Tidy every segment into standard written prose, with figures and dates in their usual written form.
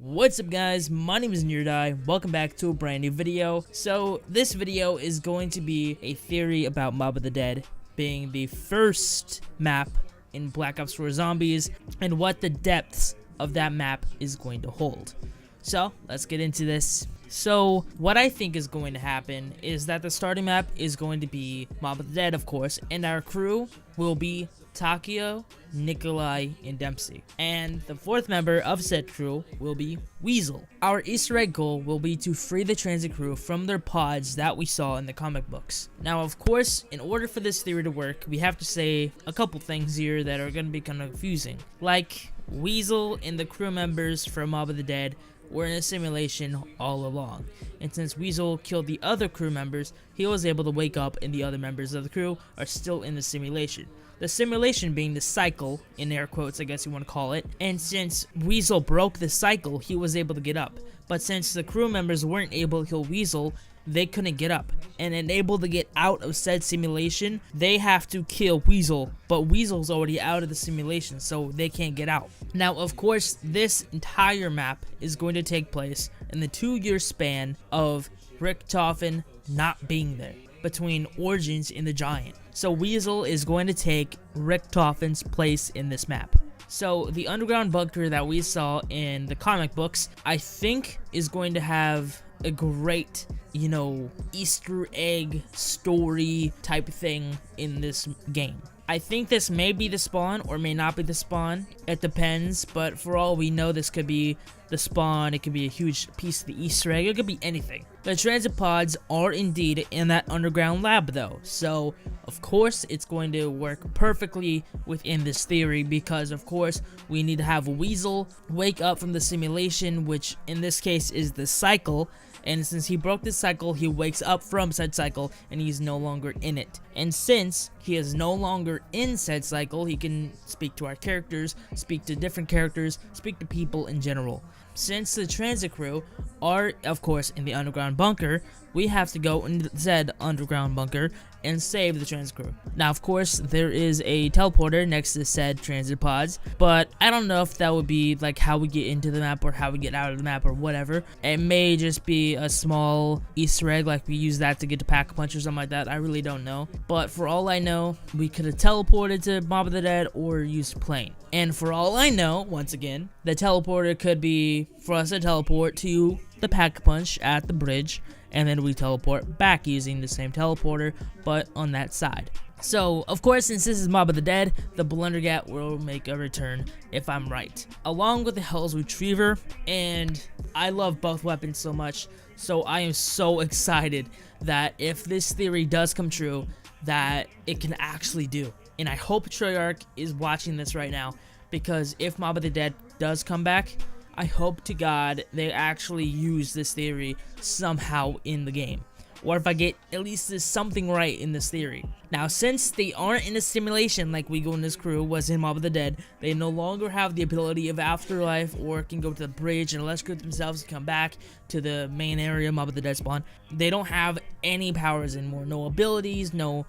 What's up guys, my name is Neardie, welcome back to a brand new video. So this video is going to be a theory about Mob of the Dead being the first map in Black Ops 4 Zombies and what the depths of that map is going to hold. So let's get into this. So what I think is going to happen is that the starting map is going to be Mob of the Dead, of course, and our crew will be Takio, Nikolai, and Dempsey. And the fourth member of said crew will be Weasel. Our Easter egg goal will be to free the transit crew from their pods that we saw in the comic books. Now, of course, in order for this theory to work, we have to say a couple things here that are going to be kind of confusing. Like, Weasel and the crew members from Mob of the Dead were in a simulation all along, and since Weasel killed the other crew members, he was able to wake up and the other members of the crew are still in the simulation. The simulation being the cycle, in air quotes I guess you want to call it, and since Weasel broke the cycle, he was able to get up. But since the crew members weren't able to kill Weasel, they couldn't get up. And unable to get out of said simulation, they have to kill Weasel, but Weasel's already out of the simulation, so they can't get out. Now, of course, this entire map is going to take place in the 2-year span of Richtofen not being there, between Origins and the Giant. So Weasel is going to take Richtofen's place in this map. So the underground bunker that we saw in the comic books, I think is going to have a great, Easter egg story type thing in this game. I think this may be the spawn or may not be the spawn. It depends, but for all we know, this could be the spawn. It could be a huge piece of the Easter egg. It could be anything. The transit pods are indeed in that underground lab though, so of course it's going to work perfectly within this theory because of course we need to have Weasel wake up from the simulation, which in this case is the cycle. And since he broke the cycle, he wakes up from said cycle and he's no longer in it. And since he is no longer in said cycle, he can speak to our characters, speak to different characters, speak to people in general. Since the transit crew are, of course, in the underground bunker, we have to go into said underground bunker and save the transit crew. Now, of course, there is a teleporter next to said transit pods, but I don't know if that would be like how we get into the map or how we get out of the map or whatever. It may just be a small Easter egg, like we use that to get to Pack-a-Punch or something like that. I really don't know. But for all I know, we could have teleported to Mob of the Dead or used plane. And for all I know, once again, the teleporter could be for us to teleport to the Pack-a-Punch at the bridge, and then we teleport back using the same teleporter, but on that side. So, of course, since this is Mob of the Dead, the Blundergat will make a return, if I'm right. Along with the Hell's Retriever, and I love both weapons so much, so I am so excited that if this theory does come true, that it can actually do. And I hope Treyarch is watching this right now, because if Mob of the Dead does come back, I hope to God they actually use this theory somehow in the game. Or if I get at least something right in this theory. Now, since they aren't in a simulation like Weasel and his crew was in Mob of the Dead, they no longer have the ability of Afterlife or can go to the bridge and electrocute themselves and come back to the main area Mob of the Dead spawn. They don't have any powers anymore. No abilities, no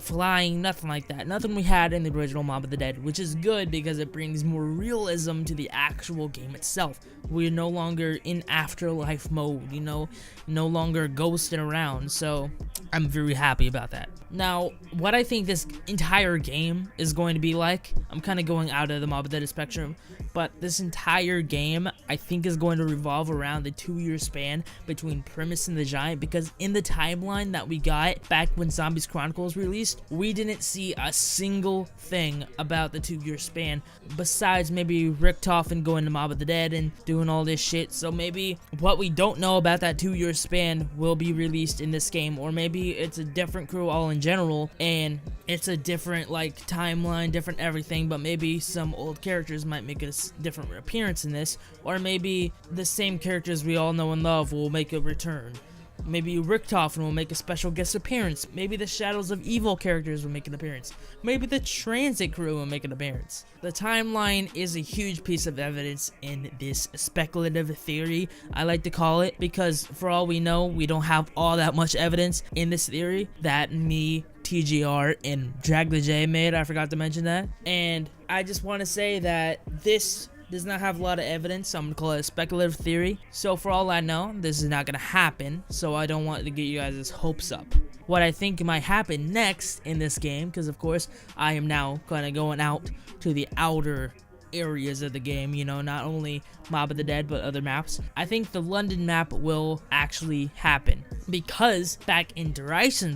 flying, nothing like that. Nothing we had in the original Mob of the Dead, which is good because it brings more realism to the actual game itself. We're no longer in Afterlife mode, no longer ghosting around, so I'm very happy about that. Now, what I think this entire game is going to be like, I'm kind of going out of the Mob of the Dead spectrum, but this entire game I think is going to revolve around the 2-year span between Primus and the Giant, because in the timeline that we got back when Zombies Chronicles released, we didn't see a single thing about the 2-year span, besides maybe Richtofen going to Mob of the Dead and doing all this shit. So maybe what we don't know about that 2-year span will be released in this game, or maybe it's a different crew all in general and it's a different timeline, different everything, but maybe some old characters might make a different appearance in this, or maybe the same characters we all know and love will make a return. Maybe Richtofen will make a special guest appearance. Maybe the Shadows of Evil characters will make an appearance. Maybe the Transit crew will make an appearance. The timeline is a huge piece of evidence in this speculative theory, I like to call it, because for all we know, we don't have all that much evidence in this theory that me, TGR, and Drag the J made. I forgot to mention that. And I just want to say that this does not have a lot of evidence, so I'm gonna call it a speculative theory. So for all I know, this is not gonna happen, so I don't want to get you guys' hopes up. What I think might happen next in this game, because of course I am now kind of going out to the outer areas of the game, you know, not only Mob of the Dead but other maps. I think the London map will actually happen, because back in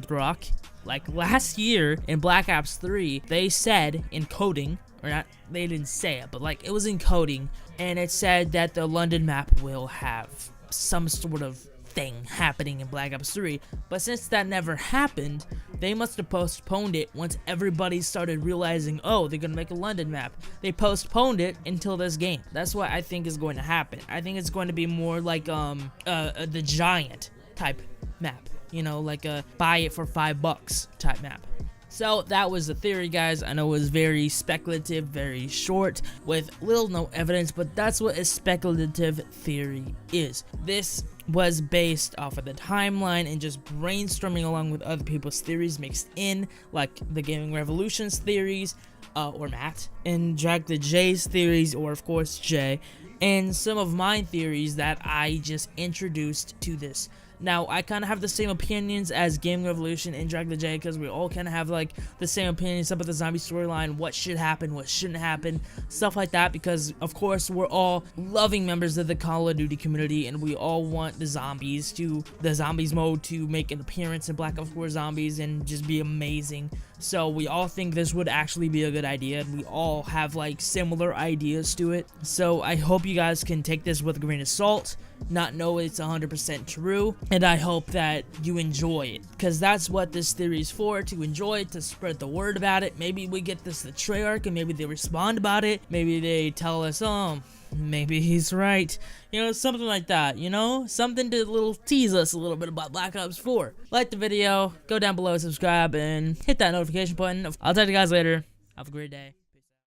Rock, like last year in Black Ops 3, they said in coding, or not, they didn't say it, but like it was in coding, and it said that the London map will have some sort of thing happening in Black Ops 3, but since that never happened, they must have postponed it once everybody started realizing, oh, they're gonna make a London map. They postponed it until this game. That's what I think is going to happen. I think it's going to be more like the Giant type map, you know, like a buy it for $5 type map. So that was the theory, guys. I know it was very speculative, very short, with little no evidence, but that's what a speculative theory is. This was based off of the timeline and just brainstorming along with other people's theories mixed in, like the Gaming Revolution's theories, or Matt, and Drag the J's theories, or of course Jay, and some of my theories that I just introduced to this. Now, I kind of have the same opinions as Gaming Revolution and Drag the J, because we all kind of have like the same opinions about the zombie storyline, what should happen, what shouldn't happen, stuff like that, because of course we're all loving members of the Call of Duty community, and we all want the zombies mode to make an appearance in Black Ops 4 Zombies and just be amazing. So we all think this would actually be a good idea, and we all have like similar ideas to it. So I hope you guys can take this with a grain of salt, not know it's 100% true, and I hope that you enjoy it, because that's what this theory is for, to enjoy it, to spread the word about it. Maybe we get this to Treyarch and maybe they respond about it, maybe they tell us, oh, maybe he's right, you know, something like that, you know, something to tease us a little bit about Black Ops 4. Like the video, go down below, subscribe, and hit that notification button. I'll talk to you guys later. Have a great day.